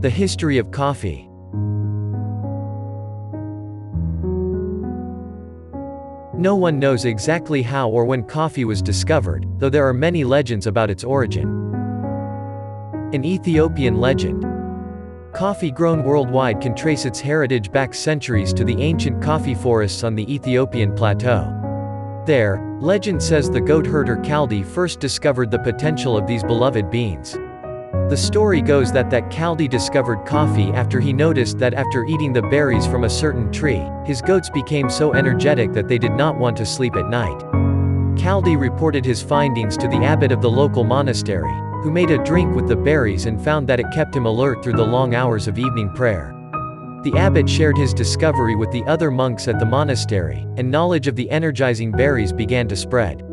The history of coffee. No one knows exactly how or when coffee was discovered, though there are many legends about its origin. An Ethiopian legend. Coffee grown worldwide can trace its heritage back centuries to the ancient coffee forests on the Ethiopian plateau. There, legend says the goat herder Kaldi first discovered the potential of these beloved beans. The story goes that Kaldi discovered coffee after he noticed that after eating the berries from a certain tree, his goats became so energetic that they did not want to sleep at night. Kaldi reported his findings to the abbot of the local monastery, who made a drink with the berries and found that it kept him alert through the long hours of evening prayer. The abbot shared his discovery with the other monks at the monastery, and knowledge of the energizing berries began to spread.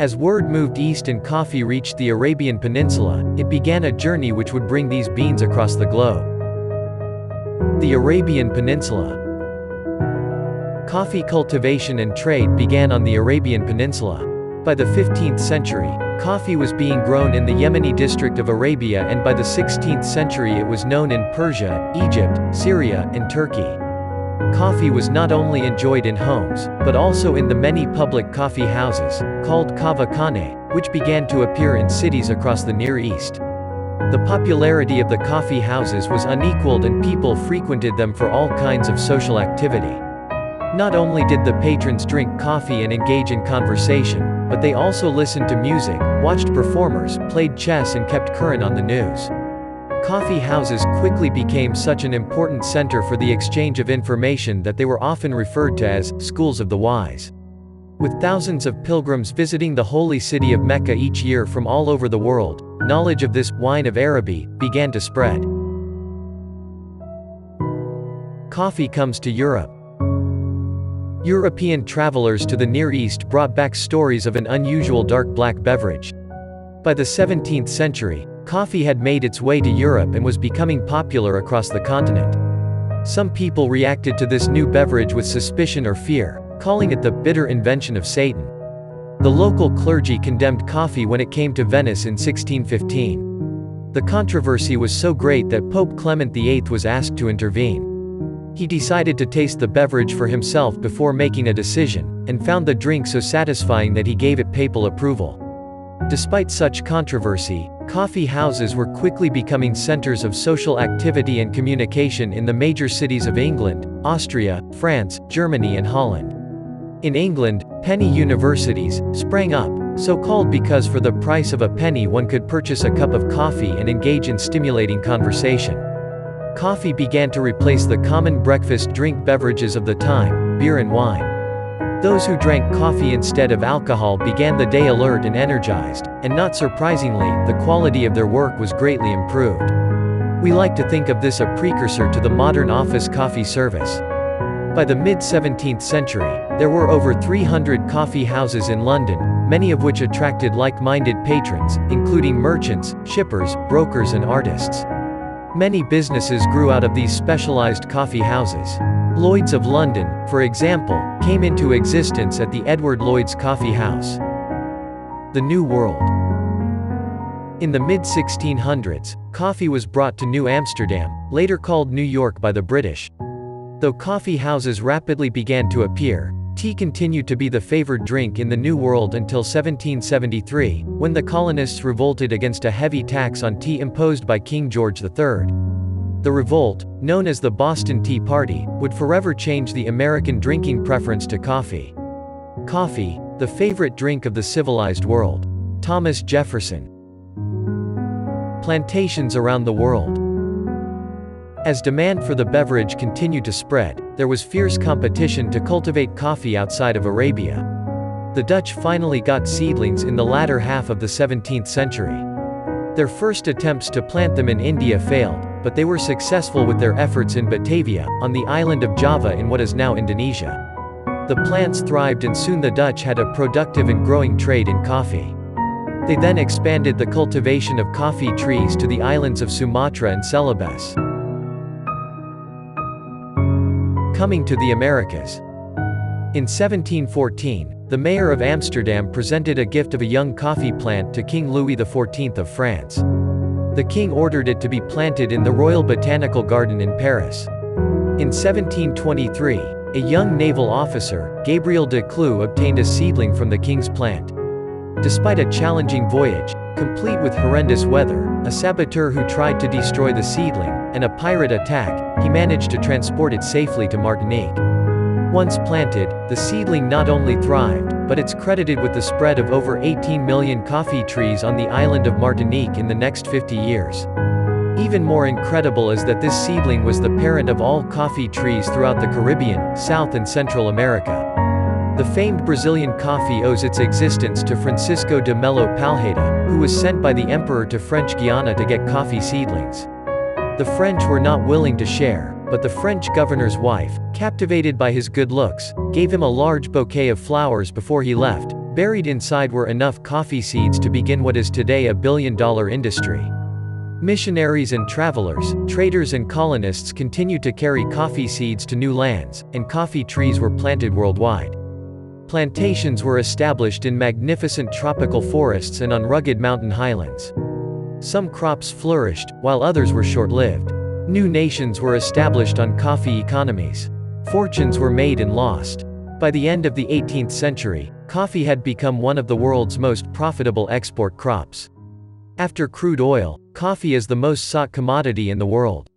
As word moved east and coffee reached the Arabian Peninsula, it began a journey which would bring these beans across the globe. The Arabian Peninsula. Coffee cultivation and trade began on the Arabian Peninsula. By the 15th century, coffee was being grown in the Yemeni district of Arabia, and by the 16th century it was known in Persia, Egypt, Syria, and Turkey. Coffee was not only enjoyed in homes, but also in the many public coffee houses, called kahvekhane, which began to appear in cities across the Near East. The popularity of the coffee houses was unequaled and people frequented them for all kinds of social activity. Not only did the patrons drink coffee and engage in conversation, but they also listened to music, watched performers, played chess and kept current on the news. Coffee houses quickly became such an important center for the exchange of information that they were often referred to as schools of the wise. With thousands of pilgrims visiting the holy city of Mecca each year from all over the world, knowledge of this wine of Araby began to spread. Coffee comes to Europe. European travelers to the Near East brought back stories of an unusual dark black beverage. By the 17th century, coffee had made its way to Europe and was becoming popular across the continent. Some people reacted to this new beverage with suspicion or fear, calling it the bitter invention of Satan. The local clergy condemned coffee when it came to Venice in 1615. The controversy was so great that Pope Clement VIII was asked to intervene. He decided to taste the beverage for himself before making a decision, and found the drink so satisfying that he gave it papal approval. Despite such controversy, coffee houses were quickly becoming centers of social activity and communication in the major cities of England, Austria, France, Germany and Holland. In England, penny universities sprang up, so called because for the price of a penny one could purchase a cup of coffee and engage in stimulating conversation. Coffee began to replace the common breakfast drink beverages of the time, beer and wine. Those who drank coffee instead of alcohol began the day alert and energized, and not surprisingly, the quality of their work was greatly improved. We like to think of this a precursor to the modern office coffee service. By the mid-17th century, there were over 300 coffee houses in London, many of which attracted like-minded patrons, including merchants, shippers, brokers and artists. Many businesses grew out of these specialized coffee houses. Lloyd's of London, for example, came into existence at the Edward Lloyd's Coffee House. The New World. In the mid-1600s, coffee was brought to New Amsterdam, later called New York by the British. Though coffee houses rapidly began to appear, tea continued to be the favored drink in the New World until 1773, when the colonists revolted against a heavy tax on tea imposed by King George III. The revolt, known as the Boston Tea Party, would forever change the American drinking preference to coffee. Coffee, the favorite drink of the civilized world. Thomas Jefferson. Plantations around the world. As demand for the beverage continued to spread, there was fierce competition to cultivate coffee outside of Arabia. The Dutch finally got seedlings in the latter half of the 17th century. Their first attempts to plant them in India failed, but they were successful with their efforts in Batavia, on the island of Java in what is now Indonesia. The plants thrived and soon the Dutch had a productive and growing trade in coffee. They then expanded the cultivation of coffee trees to the islands of Sumatra and Celebes. Coming to the Americas. In 1714, the mayor of Amsterdam presented a gift of a young coffee plant to King Louis XIV of France. The king ordered it to be planted in the Royal Botanical Garden in Paris. In 1723, a young naval officer, Gabriel de Clou, obtained a seedling from the king's plant. Despite a challenging voyage, complete with horrendous weather, a saboteur who tried to destroy the seedling, and a pirate attack, he managed to transport it safely to Martinique. Once planted, the seedling not only thrived, but it's credited with the spread of over 18 million coffee trees on the island of Martinique in the next 50 years. Even more incredible is that this seedling was the parent of all coffee trees throughout the Caribbean, South and Central America. The famed Brazilian coffee owes its existence to Francisco de Melo Palheta, who was sent by the emperor to French Guiana to get coffee seedlings. The French were not willing to share, but the French governor's wife, captivated by his good looks, gave him a large bouquet of flowers before he left. Buried inside were enough coffee seeds to begin what is today a billion-dollar industry. Missionaries and travelers, traders and colonists continued to carry coffee seeds to new lands, and coffee trees were planted worldwide. Plantations were established in magnificent tropical forests and on rugged mountain highlands. Some crops flourished, while others were short-lived. New nations were established on coffee economies. Fortunes were made and lost. By the end of the 18th century, coffee had become one of the world's most profitable export crops. After crude oil, coffee is the most sought commodity in the world.